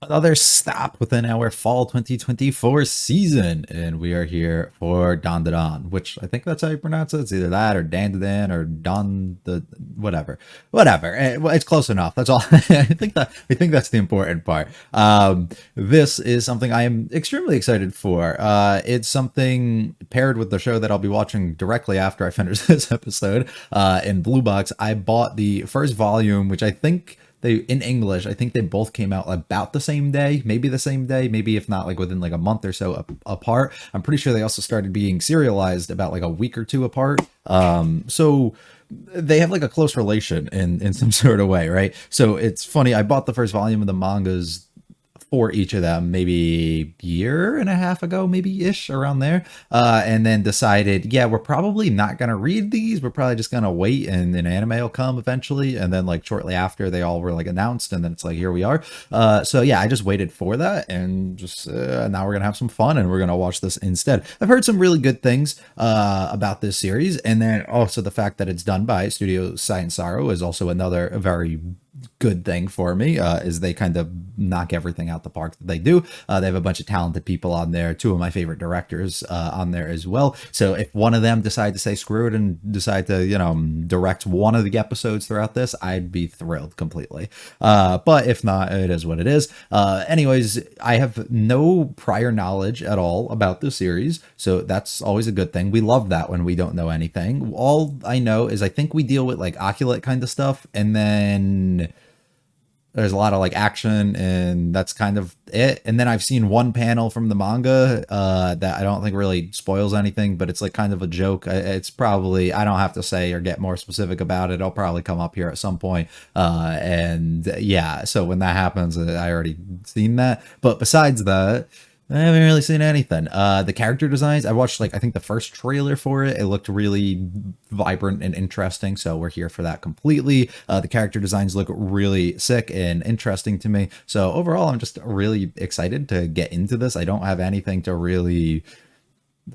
another stop within our fall 2024 season, and we are here for Dandadan, which I think that's how you pronounce it. It's either that or Dandadan or Don the whatever. Well, it's close enough. That's all. I think that's the important part. This is something I am extremely excited for. It's something paired with the show that I'll be watching directly after I finish this episode. In Blue Box, I bought the first volume, which I think they in English, I think they both came out about the same day, maybe the same day, maybe if not like within like a month or so apart. I'm pretty sure they also started being serialized about like a week or two apart. So they have like a close relation in some sort of way, right? So it's funny. I bought the first volume of the mangas for each of them maybe a year and a half ago, maybe ish around there, and then decided, yeah, we're probably not gonna read these. We're probably just gonna wait, and an anime will come eventually. And then like shortly after, they all were like announced, and then it's like here we are. So yeah, I just waited for that, and just now we're gonna have some fun, and we're gonna watch this instead. I've heard some really good things about this series, and then also the fact that it's done by Studio Science Sorrow is also another very good thing for me, is they kind of knock everything out the park that they do. They have a bunch of talented people on there, two of my favorite directors on there as well. So if one of them decide to say screw it and decide to, direct one of the episodes throughout this, I'd be thrilled completely. But if not, it is what it is. Anyways, I have no prior knowledge at all about the series, so that's always a good thing. We love that when we don't know anything. All I know is I think we deal with like oculate kind of stuff, and then there's a lot of like action, and that's kind of it. And then I've seen one panel from the manga that I don't think really spoils anything, but it's like kind of a joke. It's probably, I don't have to say or get more specific about it. It'll probably come up here at some point. And yeah, so when that happens, I already seen that. But besides that, I haven't really seen anything. The character designs, I watched like I think the first trailer for it. It looked really vibrant and interesting, so we're here for that completely. The character designs look really sick and interesting to me. So overall, I'm just really excited to get into this. I don't have anything to really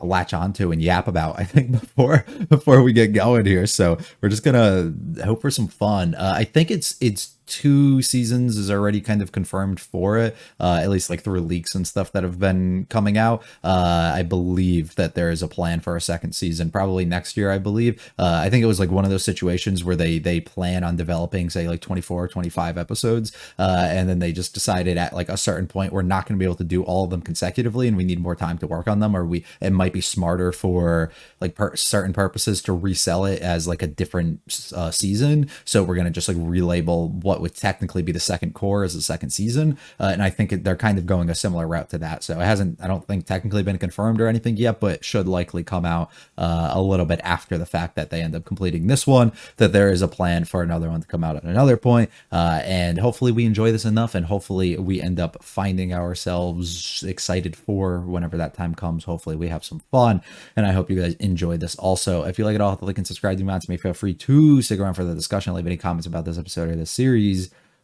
latch onto and yap about, I think, before we get going here. So we're just gonna hope for some fun. I think it's 2 seasons is already kind of confirmed for it, at least like through leaks and stuff that have been coming out. I believe that there is a plan for a second season, probably next year, I believe. I think it was like one of those situations where they plan on developing, say, like 24 or 25 episodes, and then they just decided at like a certain point we're not going to be able to do all of them consecutively, and we need more time to work on them, or it might be smarter for like certain purposes to resell it as like a different season. So we're going to just like relabel what would technically be the second core as the second season, and I think they're kind of going a similar route to that. So it hasn't, I don't think, technically been confirmed or anything yet, but should likely come out a little bit after the fact that they end up completing this one, that there is a plan for another one to come out at another point, and hopefully we enjoy this enough, and hopefully we end up finding ourselves excited for whenever that time comes. Hopefully we have some fun, and I hope you guys enjoy this also. If you like it all, hit the like and subscribe to me. To me, feel free to stick around for the discussion, leave any comments about this episode or this series.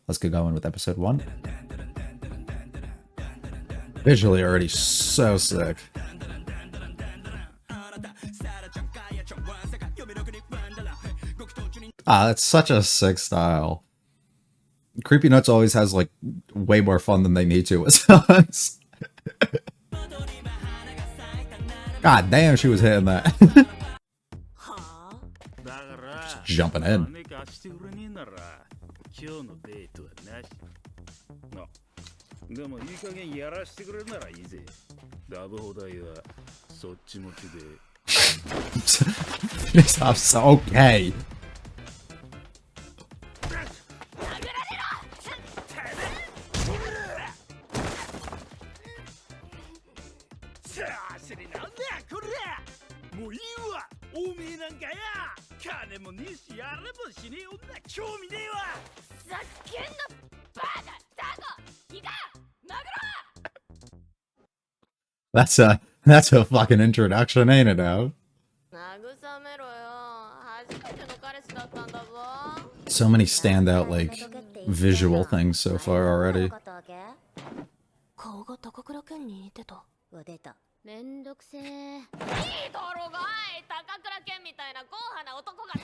Let's get going with episode 1. Visually already so sick. That's such a sick style. Creepy Nuts always has like way more fun than they need to with songs. God damn, she was hitting that. Just jumping in. It's okay. That's a fucking introduction, ain't it now? So many standout like visual things so far already.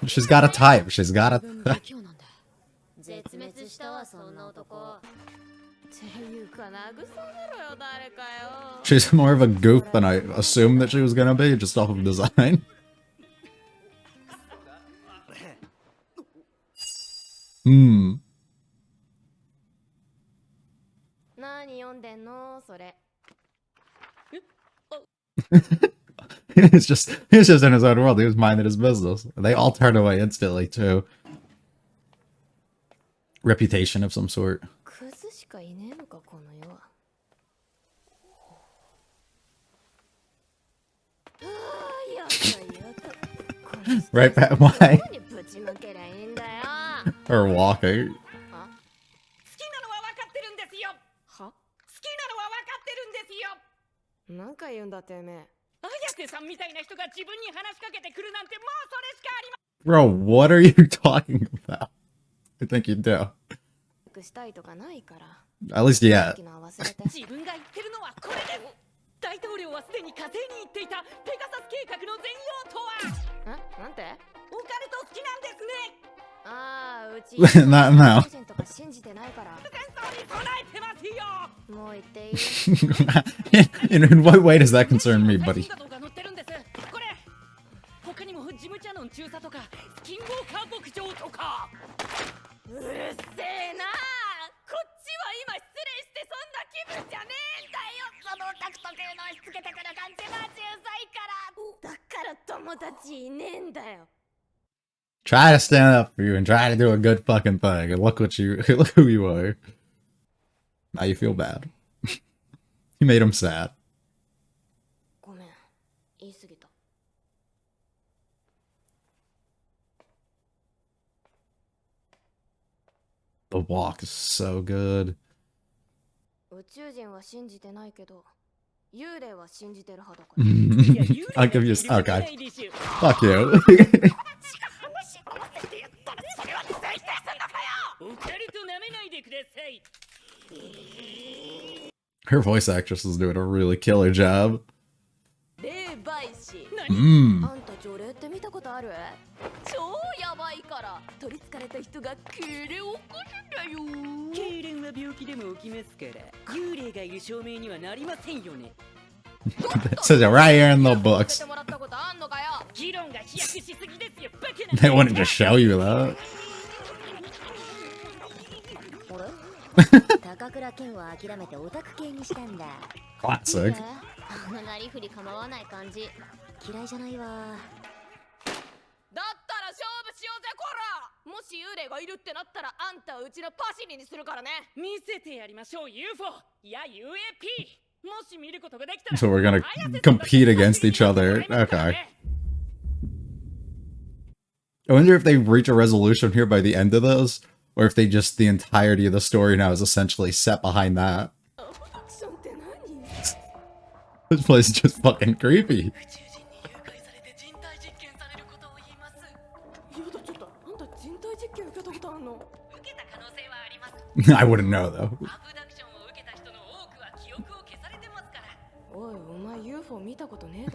She's got a type. She's got a She's more of a goof than I assumed that she was gonna be, just off of design. Hmm. He's just in his own world. He was minding his business. They all turn away instantly too. Reputation of some sort. Right back. Why? Or walking. Bro, what are you talking about? I think you do. At least yeah. 大統領はすでに火星に行っていたペガサス計画の全容とはなんてオカルト好きなんですねああ、うちNot now. とか信じてないから戦争に備えてますよもう言っていい In what way does that concern me, buddy? これ他にもジムチャノン中佐とかスキンウォーカー牧場とかうるせえなこっちは今失礼してそんな気分じゃねえんだよそのオタク特有の押し付けてくる感じが小さいからだから友達いねえんだよ Try to stand up for you and try to do a good fucking thing, and look what you look who you are. Now you feel bad. You made him sad. ごめん言い過ぎた The walk is so good. 宇宙人は信じてないけど幽霊は信じてる派だか I'll give you a okay. Fuck you. Her voice actress is doing a really killer job. あんた条例って見たことある超やばいから取り憑かれた人が痙攣を起こすんだよ痙攣は病気でも起きますから幽霊がいる証明にはなりませんよね It says it right here in the books. 議論が飛躍しすぎですよバカな They wouldn't just show you that. 高倉健は諦めてオタク系にしたんだ Classic. あのなりふり構わない感じ嫌いじゃないわだったら勝負しようぜこらもし幽霊がいるってなったらあんたはうちのパシリにするからね見せてやりましょう UFO いや UAP もし見ることができたら So we're gonna compete against each other. Okay. I wonder if they reach a resolution here by the end of this, or if they just the entirety of the story now is essentially set behind that. This place is just fucking creepy. I wouldn't know though.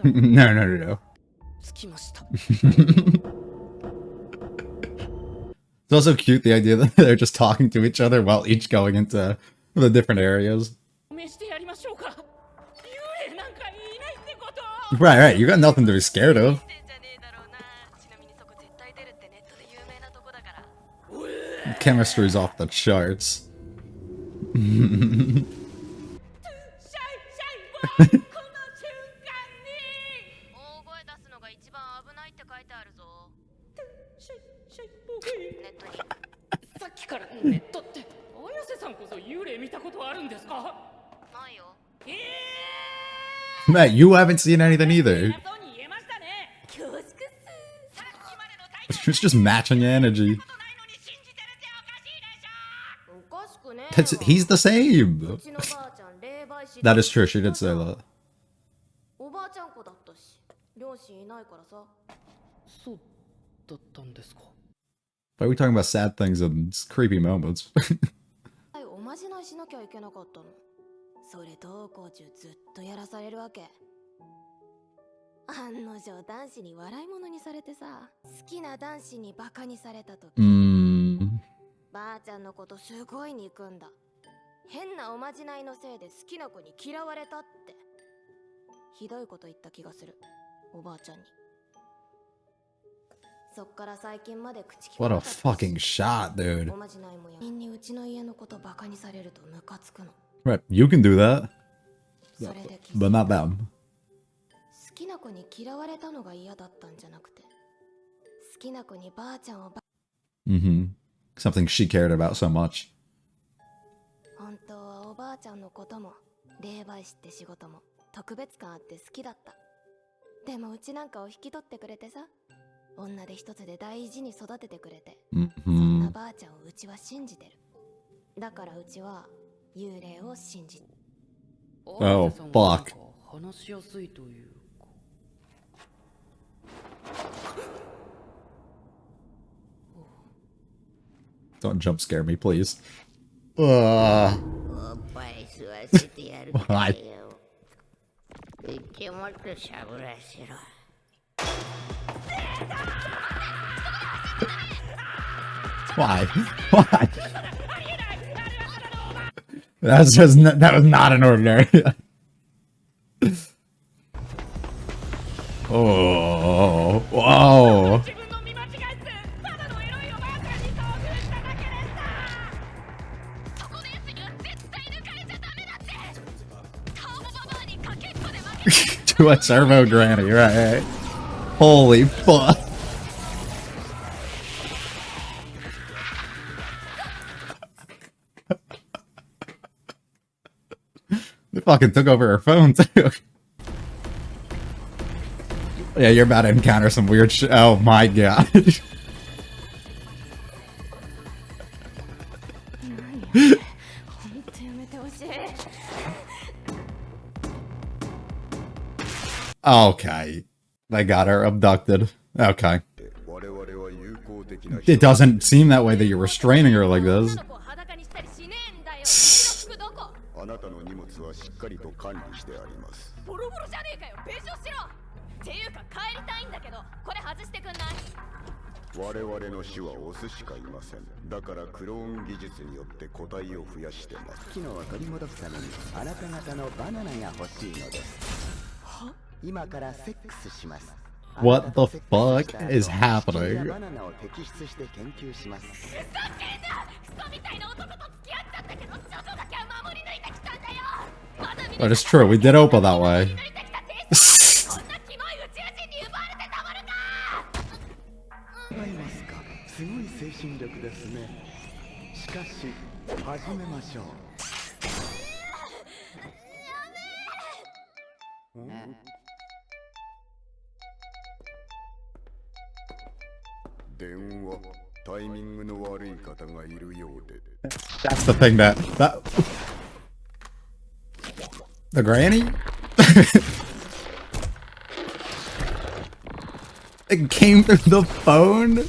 No. It's also cute the idea that they're just talking to each other while each going into the different areas. Right, you got nothing to be scared of. Chemistry's off the charts. Matt, you haven't seen anything either. It's just matching your energy. He's the same. That is true, she did say that. Why are we talking about sad things and creepy moments? それ登校中ずっとやらされるわけ案の定男子に笑い物にされてさ好きな男子にバカにされた時ばあちゃんのことすごい憎んだ変なおまじないのせいで好きな子に嫌われたって。ひどいこと言った気がする、おばあちゃんに。そっから最近まで口聞か What な a かったし fucking shot, dude. おまじないもやみんにうちの家のことバカにされるとムカつくの。 Right, you can do that, それで気づ but い not た。 them. 好きな子に嫌われたのが嫌だったんじゃなくて、好きな子にばあちゃんをSomething she cared about so much. 本当はおばあちゃんのことも霊媒師って仕事も特別感あって好きだった。でもうちなんかを引き取ってくれてさ、女で一つで大事に育ててくれて、そんなばあちゃんをうちは信じてる。だからうちは幽霊を信じる。 Oh, fuck. 話しやすいというか。 Don't jump scare me, please. おっぱい吸わせてやるからよ。言ってもっとしゃぶらせろ。 Why? Why? That's just that was not an ordinary. Oh, whoa. 自分の見間違いっす。ただのエロいおばあちゃんに遭遇しただけでした。そこのやつには絶対抜かれちゃダメだって。カーボババアにかけっこで負けて To a servo granny, right? Holy fuck. They fucking took over her phone too. Yeah, you're about to encounter some weird shit. Oh my god. 本当やめてほしい。 Okay. They got her abducted. Okay. It doesn't seem that way that you're restraining her like this. 女の子を裸にしたりしねえんだよ。服どこ？あなたの荷物はしっかりと管理してあります。ボロボロじゃねえかよ。弁償しろ。っていうか帰りたいんだけど、これ外してくんない？我々の種はオスしかいません。だからクローン技術によって個体を増やしてます。機能を取り戻すためにあなた方のバナナが欲しいのです。今からセックスします。 What the fuck is happening? バナナを摘出して研究します。ふざけんな！クソみたいな男と付き合っちゃったけど、ちょっとだけは守り抜いてきたんだよ。まだ見 That is true. We did Opal that way. 抜いてきた天使。こんなキモい宇宙人に奪われてたまるか！わかりますか。すごい精神力ですね。しかし始めましょう。電話、タイミングの悪い方がいるようで。That's the thing that the granny? It came through the phone?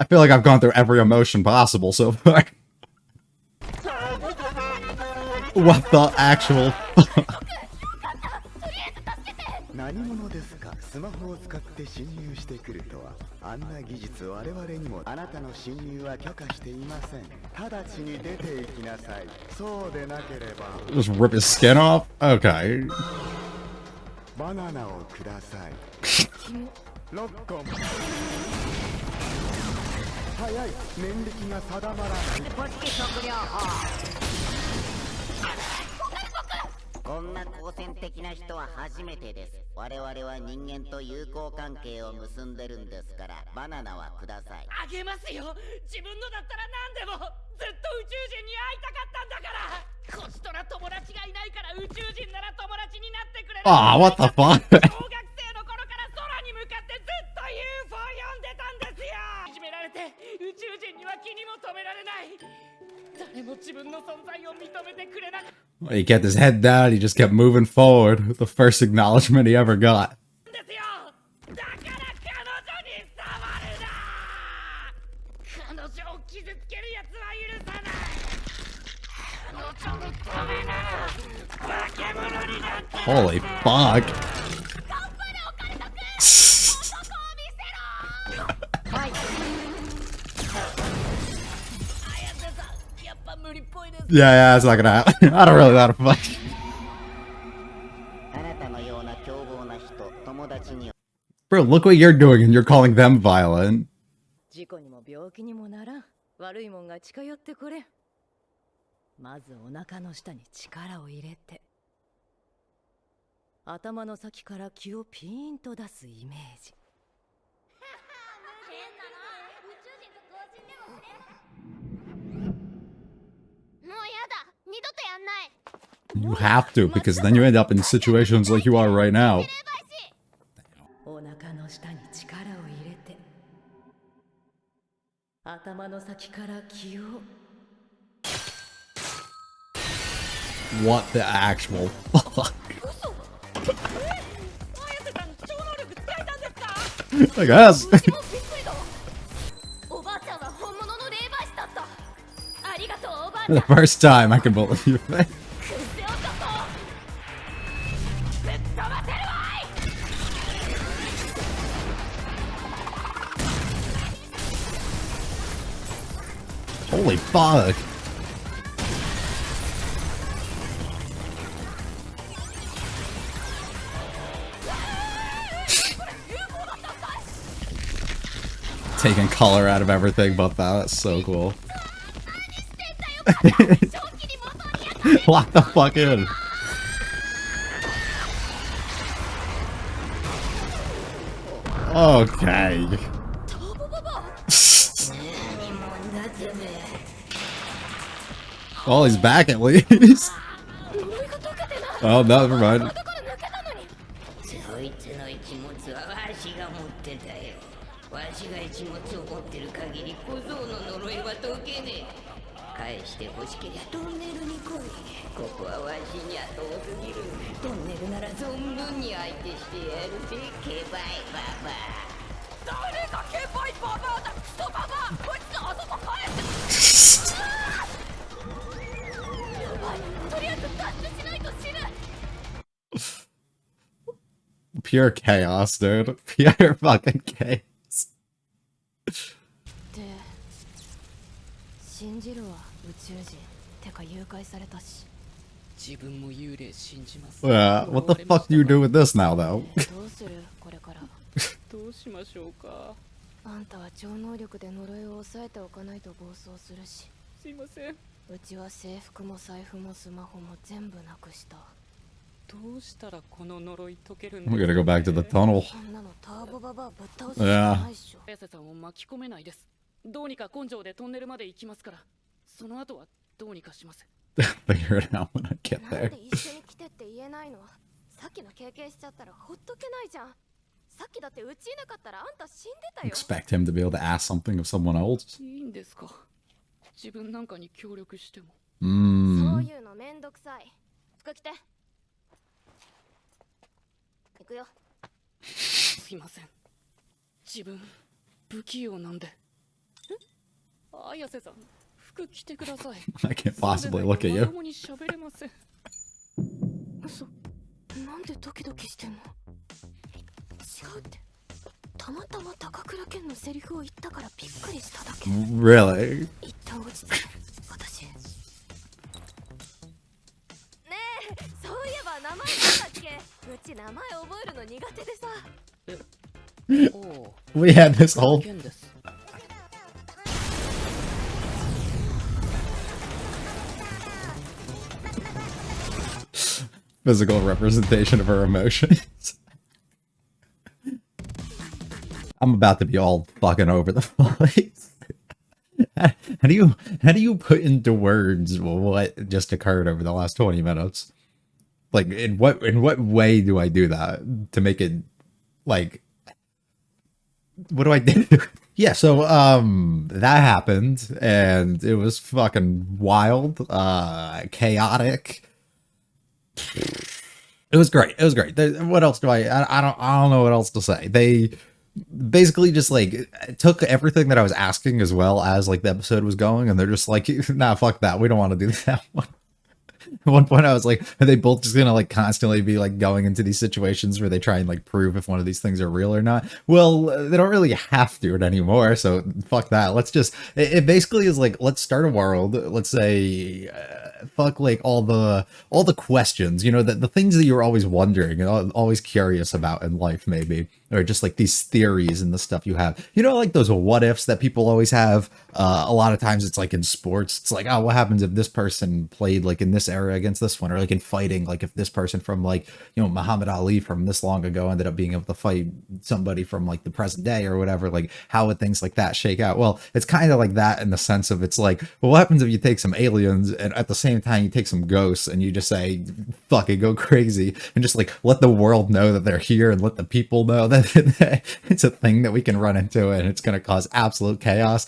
I feel like I've gone through every emotion possible so far. What the actual fuck? 何者ですか。スマホを使って侵入してくるとは。あんな技術我々にも。あなたの侵入は許可していません。直ちに出て行きなさい。そうでなければ Just rip his skin off? Okay. バナナをください。ロッコン。早い。念力が定まらない。ポチキ測量法。こんな好戦的な人は初めてです。我々は人間と友好関係を結んでるんですから、バナナはください。あげますよ。自分のだったら何でも。ずっと宇宙人に会いたかったんだから。こちとら友達がいないから宇宙人なら友達になってくれる。Ah, what the fuck? 小学生の頃から空に向かってずっと UFO 読んでたんですよ。いじめられて宇宙人には気にも留められない。誰も自分の存在を認めてくれなかった。 He kept his head down, he just kept moving forward. The first acknowledgement he ever got. ですよ。だから彼女に触るな。彼女を傷つけるやつは許さない。彼女の Holy fuck. やっぱ無理っぽいです。 Yeah, it's not gonna happen. I don't really know how to fight. あなたのような凶暴な人、友達に Bro, look what you're doing and you're calling them violent. 事故にも病気にもならん。悪いもんが近寄ってこれん。まずお腹の下に力を入れて、頭の先から気をピーンと出すイメージ。もうやだ、二度とやんない。 You have to, because then you end up in situations like you are right now. お腹の下に力を入れて、頭の先から気を。 What the actual fuck? 綾瀬さん、超能力使えたんですか？ I guess. 私もびっくりだわ。おばあちゃんは本物の霊媒師だった。ありがとう、おばあちゃん。 The first time I can believe it. クセ男。ぶっ飛ばせるわい。 Holy fuck. Taking color out of everything but that. That's so cool. Lock the fuck in. Okay. Well, he's back at least. Oh, no, never mind. そいつの一物はわしが持ってたよ。わしが一物を持ってる限り小僧の呪いは解けねえ。返して欲しけりゃトンネルに来い。ここはわしには遠すぎる。トンネルなら存分に相手してやるぜ、ケバイババア。誰がケバイババアだ、クソババア。こいつあそこ帰って。やばい、とりあえず脱出しないと死ぬ。 Pure chaos, dude. Pure fucking chaos. で、信じるわ、宇宙人。てか誘拐されたし。自分も幽霊信じます。 Yeah, what the fuck do you do with this now, though? どうするこれから。どうしましょうか。あんたは超能力で呪いを抑えておかないと暴走するし。すいません。うちは制服も財布もスマホも全部なくした。どうしたらこの呪い解けるん We're gonna go back to the tunnel. そんなのターボババアぶっ倒すしかないっしょ。綾瀬さんを巻き込めないです。どうにか根性でトンネルまで行きますから。その後はどうにかします。 Figure it out when I get なん there. で一緒に来てって言えないの？さっきの経験しちゃったらほっとけないじゃん。さっきだってうちいなかったらあんた死んでたよ。 Expect him to be able to ask something of someone else. いいんですか？自分なんかに協力しても。そう Mmm. いうのめんどくさい。服着て。行くよ。すいません。自分不器用なんで。綾瀬さん、服着てください。 I can't possibly look at ま you. ともに喋れません。嘘。なんでドキドキしてんの？違うって。たまたま高倉健のセリフを言ったからびっくりしただけ。 Really? 一旦落ち着け。私。ねえ、そういえば名前なんだっけ？うち名前覚えるの苦手でさ。おお、 We had this whole 剣です。 physical representation of her emotions. I'm about to be all fucking over the place. How do you put into words what just occurred over the last 20 minutes? Like in what way do I do that to make it like what do I do? Yeah, so that happened and it was fucking wild, chaotic. It was great. It was great. What else do I don't know what else to say. They basically just like took everything that I was asking as well as like the episode was going, and they're just like, nah, fuck that. We don't want to do that one. At one point I was like, are they both just gonna like constantly be like going into these situations where they try and like prove if one of these things are real or not? Well, they don't really have to it anymore, so fuck that. Let's just, it basically is like, let's start a world, let's say, fuck like all the questions, you know, the things that you're always wondering and always curious about in life, maybe, or just like these theories and the stuff you have, you know, like those what ifs that people always have. A lot of times it's like in sports, it's like, oh, what happens if this person played like in this era against this one, or like in fighting, like if this person from like, you know, Muhammad Ali from this long ago ended up being able to fight somebody from like the present day or whatever, like how would things like that shake out? Well, it's kind of like that in the sense of, it's like, well, what happens if you take some aliens and at the same time you take some ghosts and you just say fucking go crazy and just like let the world know that they're here and let the people know that it's a thing that we can run into and it's going to cause absolute chaos.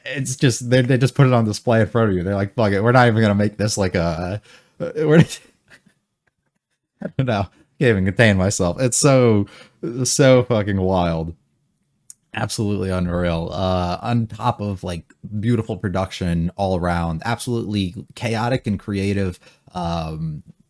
It's just they just put it on display in front of you. They're like, fuck it, we're not even going to make this like a we're I don't know, can't even contain myself. It's so fucking wild. Absolutely unreal. On top of like beautiful production all around, absolutely chaotic and creative,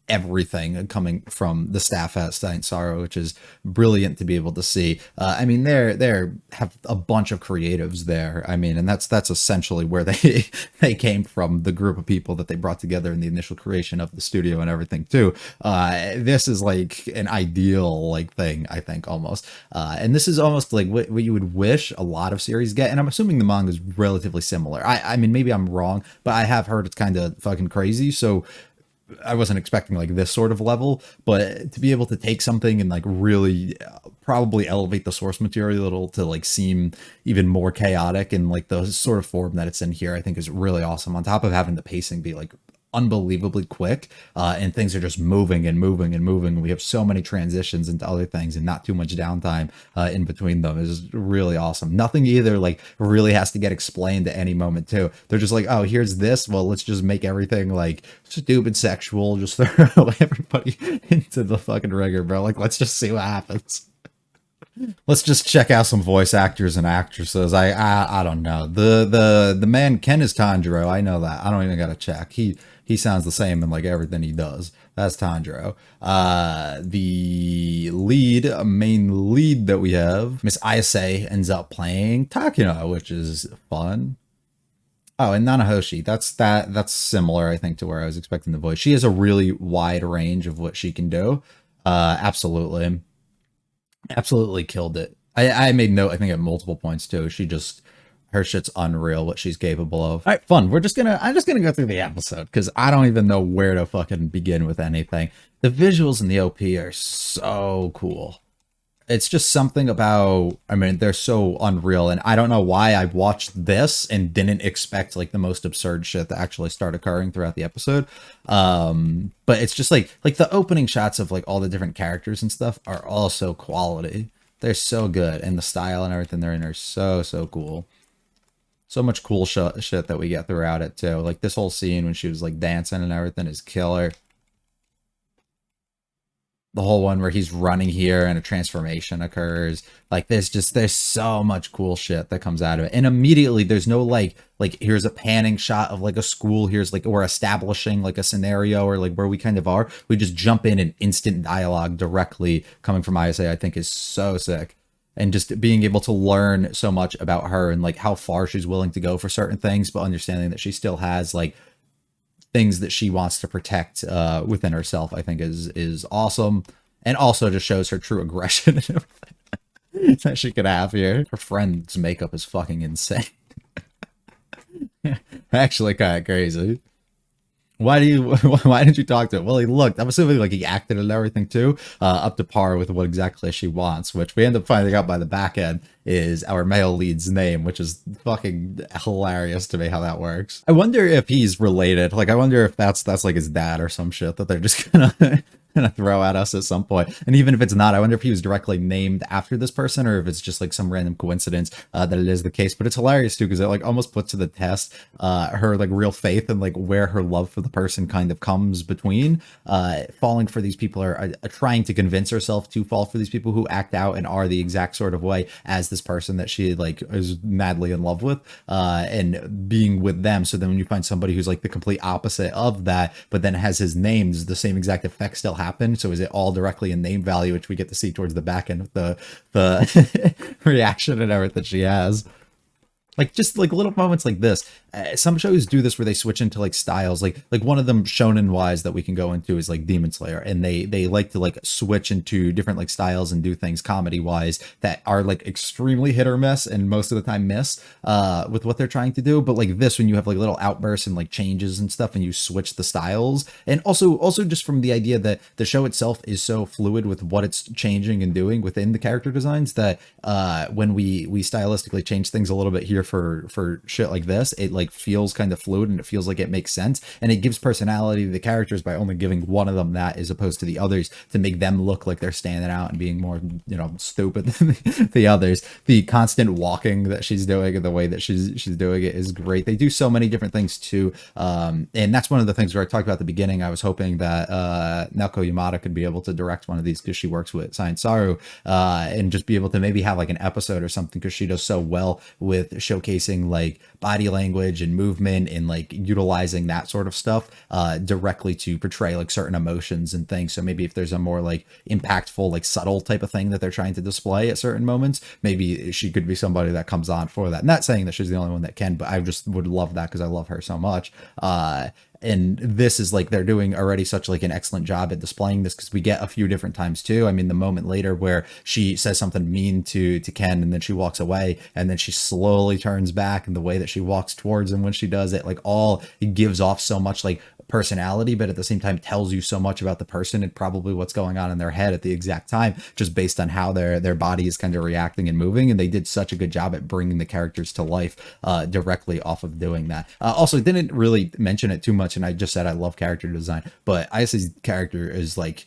everything coming from the staff at Saint Sorrow, which is brilliant to be able to see. I mean, they're have a bunch of creatives there. I mean, and that's essentially where they came from, the group of people that they brought together in the initial creation of the studio and everything too. This is like an ideal like thing, I think, almost. And this is almost like what you would wish a lot of series get. And I'm assuming the manga is relatively similar. I mean, maybe I'm wrong, but I have heard it's kind of fucking crazy. So I wasn't expecting like this sort of level, but to be able to take something and like really probably elevate the source material to like seem even more chaotic and like the sort of form that it's in here, I think is really awesome. On top of having the pacing be like unbelievably quick, and things are just moving and moving and moving. We have so many transitions into other things and not too much downtime in between them. Is really awesome. Nothing either like really has to get explained at any moment too. They're just like, oh, here's this, well, let's just make everything like stupid sexual, just throw everybody into the fucking rigor, bro. Like, let's just see what happens. Let's just check out some voice actors and actresses. I don't know. The man Ken is Tanjiro. I know that. I don't even gotta check. He sounds the same in like everything he does. That's Tanjiro. The main lead that we have, Miss Ayase, ends up playing Takino, which is fun. Oh, and Nanahoshi. That's similar, I think, to where I was expecting the voice. She has a really wide range of what she can do. Absolutely killed it. I made note, I think, at multiple points too. Her shit's unreal what she's capable of. All right, fun. I'm just gonna go through the episode because I don't even know where to fucking begin with anything. The visuals in the OP are so cool. It's just something about, I mean, they're so unreal, and I don't know why I watched this and didn't expect like the most absurd shit to actually start occurring throughout the episode. But it's just like the opening shots of like all the different characters and stuff are also quality. They're so good, and the style and everything they're in are so cool. So much cool shit that we get throughout it too. Like this whole scene when she was like dancing and everything is killer. The whole one where he's running here and a transformation occurs. Like there's so much cool shit that comes out of it. And immediately there's no like here's a panning shot of like a school. Here's like, we're establishing like a scenario or like where we kind of are. We just jump in and instant dialogue directly coming from Ayase, I think is so sick. And just being able to learn so much about her and like how far she's willing to go for certain things, but understanding that she still has like things that she wants to protect within herself, I think is awesome. And also just shows her true aggression and everything that she could have here. Her friend's makeup is fucking insane. Actually kind of crazy. Why didn't you talk to him? Well, he looked, I'm assuming like he acted and everything too, up to par with what exactly she wants, which we end up finding out by the back end is our male lead's name, which is fucking hilarious to me how that works. I wonder if he's related. Like, I wonder if that's like his dad or some shit that they're just gonna gonna throw at us at some point. And even if it's not, I wonder if he was directly named after this person or if it's just like some random coincidence that it is the case. But it's hilarious too because it like almost puts to the test her like real faith and like where her love for the person kind of comes between falling for these people or trying to convince herself to fall for these people who act out and are the exact sort of way as this person that she like is madly in love with and being with them. So then when you find somebody who's like the complete opposite of that, but then has his name, does the same exact effect still happen? So is it all directly in name value, which we get to see towards the back end of the reaction and everything she has? Like just like little moments like this. Some shows do this where they switch into like styles. Like one of them shonen wise that we can go into is like Demon Slayer, and they like to like switch into different like styles and do things comedy wise that are like extremely hit or miss, and most of the time miss with what they're trying to do. But like this, when you have like little outbursts and like changes and stuff, and you switch the styles, and also just from the idea that the show itself is so fluid with what it's changing and doing within the character designs that when we stylistically change things a little bit here for shit like this, it like feels kind of fluid and it feels like it makes sense, and it gives personality to the characters by only giving one of them that as opposed to the others to make them look like they're standing out and being more, you know, stupid than the others. The constant walking that she's doing and the way that she's doing it is great. They do so many different things too, and that's one of the things where I talked about at the beginning. I was hoping that Naoko Yamada could be able to direct one of these because she works with Science Saru and just be able to maybe have like an episode or something, because she does so well with showcasing like body language and movement and like utilizing that sort of stuff directly to portray like certain emotions and things. So maybe if there's a more like impactful, like subtle type of thing that they're trying to display at certain moments, maybe she could be somebody that comes on for that. Not saying that she's the only one that can, but I just would love that because I love her so much. And this is like they're doing already such like an excellent job at displaying this, because we get a few different times too. I mean, the moment later where she says something mean to Ken and then she walks away and then she slowly turns back, and the way that she walks towards him when she does it, like all it gives off so much like personality, but at the same time tells you so much about the person and probably what's going on in their head at the exact time, just based on how their body is kind of reacting and moving. And they did such a good job at bringing the characters to life directly off of doing that. Also, didn't really mention it too much, and I just said I love character design, but Ayase's character is like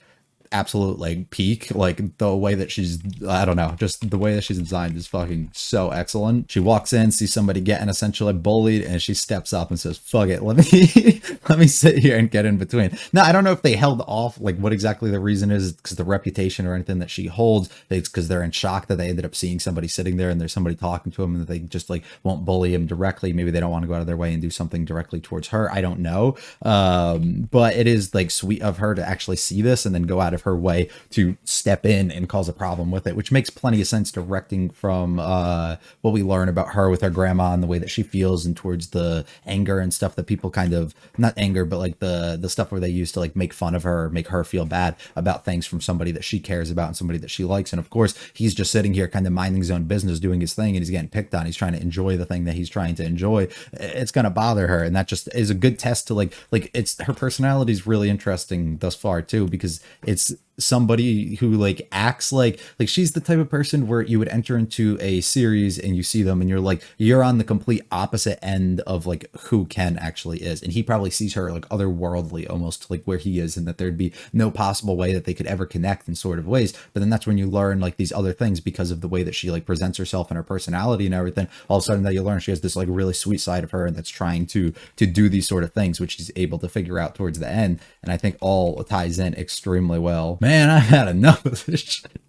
absolute like peak. Like the way that she's, I don't know, just the way that she's designed is fucking so excellent. She walks in, sees somebody getting essentially bullied, and she steps up and says, fuck it, let me let me sit here and get in between. Now, I don't know if they held off like what exactly the reason is, because the reputation or anything that she holds, it's because they're in shock that they ended up seeing somebody sitting there and there's somebody talking to him, and that they just like won't bully him directly. Maybe they don't want to go out of their way and do something directly towards her. I don't know, but it is like sweet of her to actually see this and then go out of her way to step in and cause a problem with it, which makes plenty of sense directing from what we learn about her with her grandma and the way that she feels, and towards the anger and stuff that people kind of, not anger, but like the stuff where they used to like make fun of her or make her feel bad about things from somebody that she cares about and somebody that she likes. And of course, he's just sitting here kind of minding his own business, doing his thing, and he's getting picked on. He's trying to enjoy the thing that he's trying to enjoy. It's going to bother her. And that just is a good test to like it's, her personality is really interesting thus far too, because it's somebody who like acts like she's the type of person where you would enter into a series and you see them and you're like, you're on the complete opposite end of like who Ken actually is, and he probably sees her like otherworldly almost, like where he is, and that there'd be no possible way that they could ever connect in sort of ways. But then that's when you learn like these other things, because of the way that she like presents herself and her personality and everything. All of a sudden that you learn she has this like really sweet side of her, and that's trying to do these sort of things, which she's able to figure out towards the end. And I think all ties in extremely well. Man, I've had enough of this shit.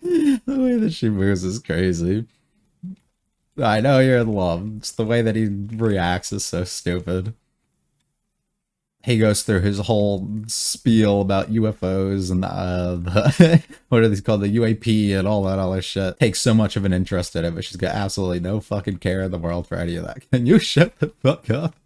The way that she moves is crazy. I know you're in love. It's the way that he reacts is so stupid. He goes through his whole spiel about UFOs and what are these called? The UAP and all that other shit. Takes so much of an interest in it, but she's got absolutely no fucking care in the world for any of that. Can you shut the fuck up?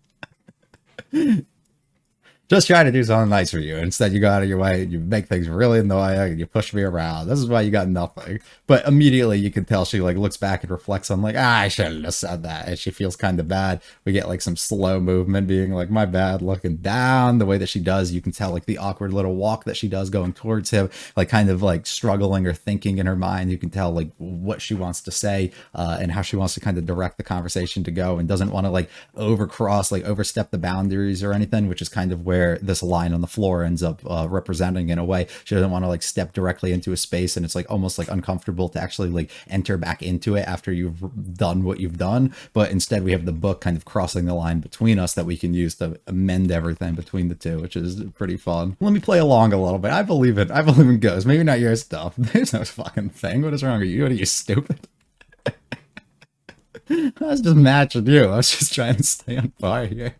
Just trying to do something nice for you. Instead, you go out of your way and you make things really annoying and you push me around. This is why you got nothing. But immediately you can tell she like looks back and reflects on like, I shouldn't have said that. And she feels kind of bad. We get like some slow movement being like, my bad, looking down. The way that she does, you can tell like the awkward little walk that she does going towards him, like kind of like struggling or thinking in her mind. You can tell like what she wants to say and how she wants to kind of direct the conversation to go, and doesn't want to like overstep the boundaries or anything, which is kind of where where this line on the floor ends up representing in a way. She doesn't want to like step directly into a space, and it's like almost like uncomfortable to actually like enter back into it after you've done what you've done. But instead we have the book kind of crossing the line between us that we can use to amend everything between the two, which is pretty fun. Let me play along a little bit. I believe in ghosts. Maybe not your stuff. There's no fucking thing. What is wrong with you? What are you, stupid? I was just matching you. I was just trying to stay on fire here.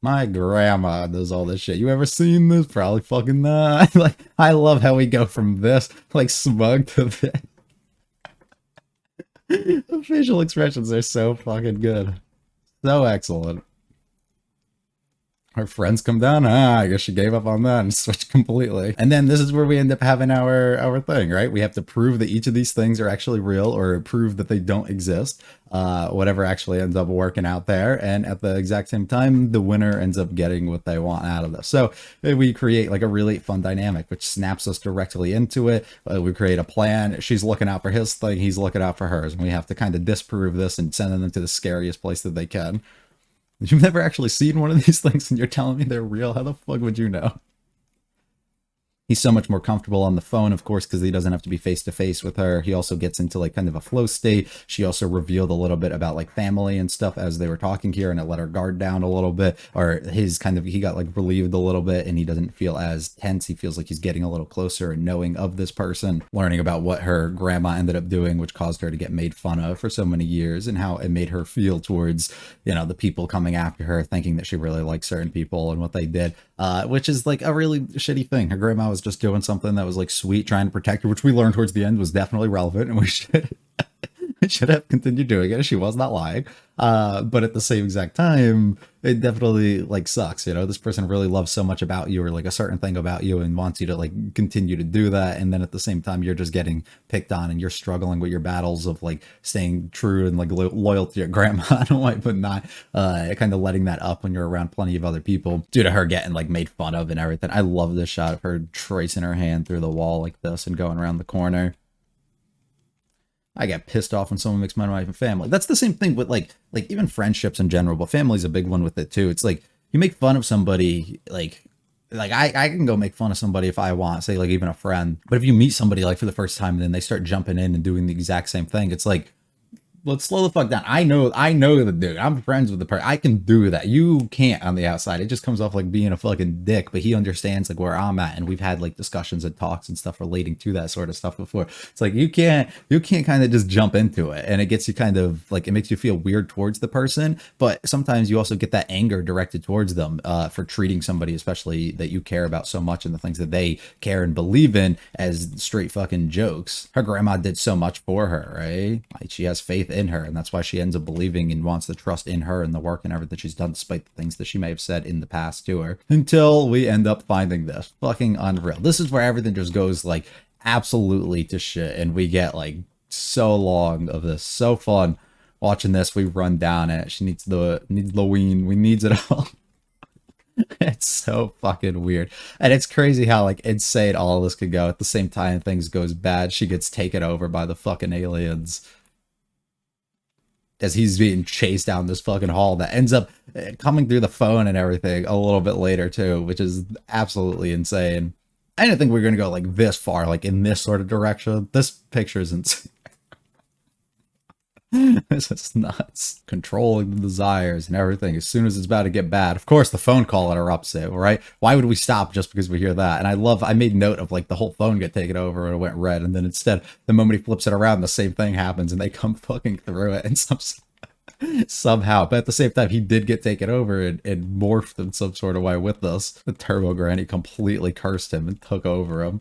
My grandma does all this shit. You ever seen this? Probably fucking not. Like, I love how we go from this, like, smug to this. The facial expressions are so fucking good. So excellent. Her friends come down. I guess she gave up on that and switched completely. And then this is where we end up having our thing, right? We have to prove that each of these things are actually real, or prove that they don't exist. Whatever actually ends up working out there. And at the exact same time, the winner ends up getting what they want out of this. So we create like a really fun dynamic, which snaps us directly into it. We create a plan. She's looking out for his thing. He's looking out for hers. And we have to kind of disprove this and send them to the scariest place that they can. You've never actually seen one of these things and you're telling me they're real? How the fuck would you know? He's so much more comfortable on the phone, of course, because he doesn't have to be face to face with her. He also gets into like kind of a flow state. She also revealed a little bit about like family and stuff as they were talking here, and it let her guard down a little bit, or he got like relieved a little bit, and he doesn't feel as tense. He feels like he's getting a little closer and knowing of this person, learning about what her grandma ended up doing, which caused her to get made fun of for so many years, and how it made her feel towards, you know, the people coming after her, thinking that she really liked certain people and what they did, which is like a really shitty thing. Her grandma was just doing something that was like sweet, trying to protect her, which we learned towards the end was definitely relevant, and we should have continued doing it. She was not lying. But at the same exact time, it definitely like sucks. You know, this person really loves so much about you, or like a certain thing about you, and wants you to like continue to do that. And then at the same time, you're just getting picked on, and you're struggling with your battles of like staying true and like loyal to your grandma and what, but not kind of letting that up when you're around plenty of other people due to her getting like made fun of and everything. I love this shot of her tracing her hand through the wall like this and going around the corner. I get pissed off when someone makes fun of my family. That's the same thing with like even friendships in general, but family's a big one with it too. It's like you make fun of somebody, like I can go make fun of somebody if I want, say like even a friend. But if you meet somebody like for the first time and then they start jumping in and doing the exact same thing, it's like, let's slow the fuck down. I know the dude. I'm friends with the person. I can do that. You can't on the outside. It just comes off like being a fucking dick, but he understands like where I'm at, and we've had like discussions and talks and stuff relating to that sort of stuff before. It's like you can't kind of just jump into it, and it gets you kind of like, it makes you feel weird towards the person, but sometimes you also get that anger directed towards them for treating somebody, especially that you care about so much and the things that they care and believe in, as straight fucking jokes. Her grandma did so much for her, right? Like she has faith in her, and that's why she ends up believing and wants to trust in her and the work and everything she's done, despite the things that she may have said in the past to her, until we end up finding this. Fucking unreal. This is where everything just goes like absolutely to shit, and we get like so long of this. So fun watching this. We run down it. She needs the ween. We needs it all. It's so fucking weird, and it's crazy how like insane all of this could go. At the same time, things goes bad. She gets taken over by the fucking aliens as he's being chased down this fucking hall that ends up coming through the phone and everything a little bit later too, which is absolutely insane. I didn't think we were going to go like this far, like in this sort of direction. This picture is insane. This is nuts. Controlling the desires and everything. As soon as it's about to get bad, of course the phone call interrupts it, right? Why would we stop just because we hear that? And I made note of like the whole phone get taken over and it went red, and then instead the moment he flips it around, the same thing happens and they come fucking through it and somehow. But at the same time, he did get taken over and morphed in some sort of way with us. The Turbo Granny completely cursed him and took over him.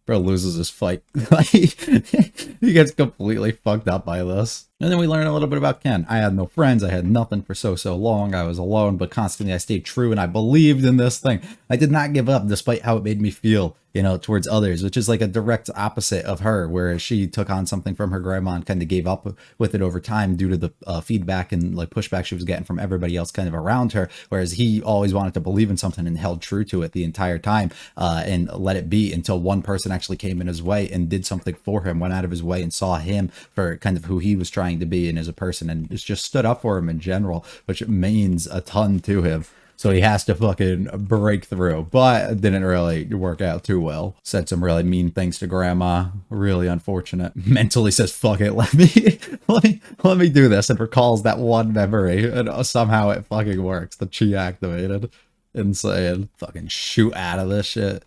Bro loses his fight. He gets completely fucked up by this. And then we learn a little bit about Ken. I had no friends. I had nothing for so long. I was alone, but constantly I stayed true and I believed in this thing. I did not give up despite how it made me feel, you know, towards others, which is like a direct opposite of her, where she took on something from her grandma and kind of gave up with it over time due to the feedback and like pushback she was getting from everybody else kind of around her. Whereas he always wanted to believe in something and held true to it the entire time and let it be until one person actually came in his way and did something for him, went out of his way and saw him for kind of who he was trying to be and as a person, and just stood up for him in general, which means a ton to him. So he has to fucking break through, but it didn't really work out too well. Said some really mean things to grandma. Really unfortunate. Mentally says, fuck it, let me do this, and recalls that one memory, and somehow it fucking works. The chi activated. Insane. Fucking shoot out of this shit.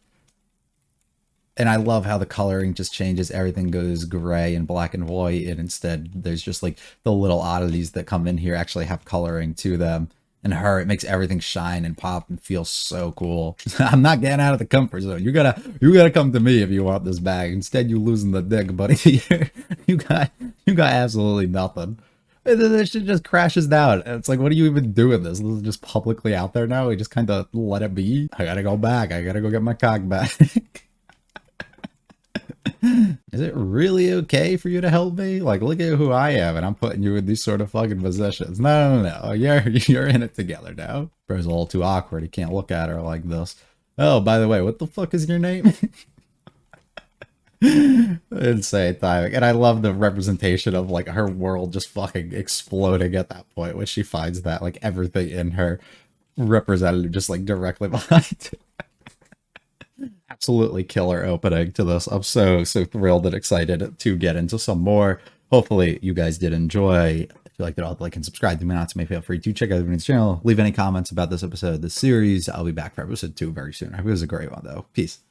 And I love how the coloring just changes. Everything goes gray and black and white, and instead there's just like the little oddities that come in here actually have coloring to them. And her, it makes everything shine and pop and feel so cool. I'm not getting out of the comfort zone. You gotta come to me if you want this bag. Instead, you losing the dick, buddy. you got absolutely nothing. And then this shit just crashes down. And it's like, what are you even doing this? This is just publicly out there now. We just kind of let it be. I gotta go back. I gotta go get my cock back. Is it really okay for you to help me? Like, look at who I am, and I'm putting you in these sort of fucking positions. No. You're in it together now. Bro's a little too awkward. He can't look at her like this. Oh, by the way, what the fuck is your name? Insane timing. And I love the representation of like her world just fucking exploding at that point when she finds that like everything in her represented just like directly behind it. Absolutely killer opening to this. I'm so thrilled and excited to get into some more. Hopefully you guys did enjoy. If you liked it, I'll like and subscribe to me. Not to make feel free to check out the channel. Leave any comments about this episode of the series. I'll be back for episode 2 very soon. I hope it was a great one though. Peace.